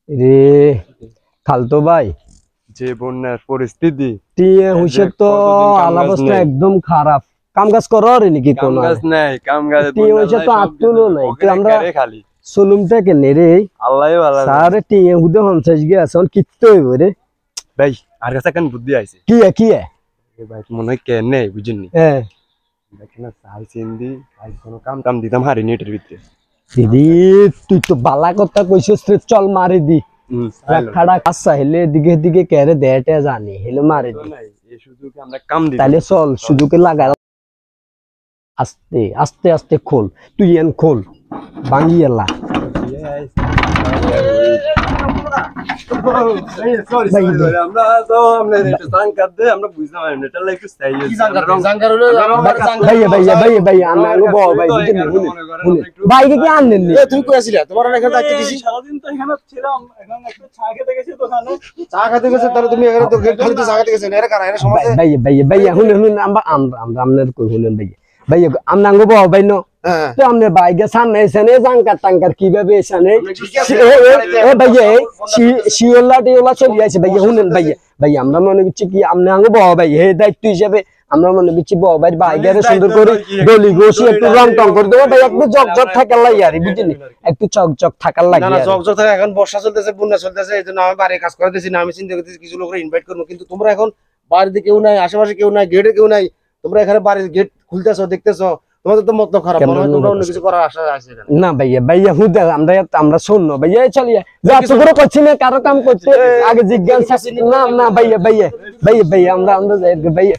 রে খালতো ভাই যে বন্যার পরিস্থিতি টিয়ে হইছে তো অবস্থা একদম খারাপ। কাম কাজ করো রে নাকি কাম কোনো কাজ নাই, কাম কাজ টিয়ে হইছে তো আত্মলো নাই। তো আমরা খালি সলুমটা কেনে রে আল্লাহই ভালো সারে টিয়ে হুদে হনসাইজ গে আছে কিত্তে হইব রে ভাই। আর কাছে কেন বুদ্ধি আইছে কি ভাই, মনে হয় কেন নেই বুঝিনি। হ্যাঁ দেখেন চাই চিন্দি আজ কোনো কাম টাম দিতাম হারিনি এটার ভিতরে। দিদি তুই তো বালা কথা কইছিস রে, চল মারি দি খাড়া কাচ্চা হেলে দিকে দিকে কেরে দেটা জানি হেলে মারি দি এই সুযোগে আমরা কাম দিই তাহলে চল সুযোগে লাগা। আস্তে আস্তে আস্তে খোল, তুই এন খোল ভাঙিয়েলা আমরা তো আমরা সাংকার দে আমরা বুঝলাম না এটা লাইক চাই কি সাংকার হলো ভাই আনাগো বল ভাই বাইকে কি আনলেন নি তুমি কই আছিলা? তোমার এখানে থাকতে দিছি সারা দিন তো এখানে ছিলাম, এখন একটু চা খেতে গেছি তো খানে। চা খেতে গেছে তাহলে তুমি এখানে তো গেট খালি তো চা খেতে গেছেন এর কারণে এর সময় ভাই হুন আমরা আমনের কই হুনেন ভাই আমনাগো বল ভাই নো তো আমনে বাইকে সামনে এসেনে জাঙ্কার টাঙ্কার কিভাবে এসেনে এ ভাই শিওলা টিওলা চলি আছে ভাই হুনেন ভাই আমরা মনে করছি কি আমনাগো বল ভাই হে দায়িত্ব হিসেবে আমরা মনে করছি বল ভাই বাইকে সুন্দর করে গলি গোছি একটু রং টং করে দেবো ভাই, একটু জকজক থাকার লাগে আর বুঝলি, একটু চকজক থাকার লাগে। না জকজক থাকে, এখন বর্ষা চলতেছে, বন্যা চলতেছে, এইজন্য আমি বাড়ি কাজ করে দিছি না। আমি চিন্তা করতেছি কিছু লোকরা ইনভাইট করব, কিন্তু তোমরা এখন বাড়িতে কেউ নাই, আশেপাশে কেউ নাই, গেটে কেউ নাই, তোমরা এখানে বাড়ির গেট খুলতেছো দেখতেছো, তোমাদের তো মতলব খারাপ, মনে হয় তোমরা অন্য কিছু করার আশা আছে না। ভাইয়া হুদা আমরা শুননো ভাইয়া চলিয়া যা তো করে করছি না, কারো কাম করতে আগে জিজ্ঞাসা না ভাইয়া আমরা ভাইয়া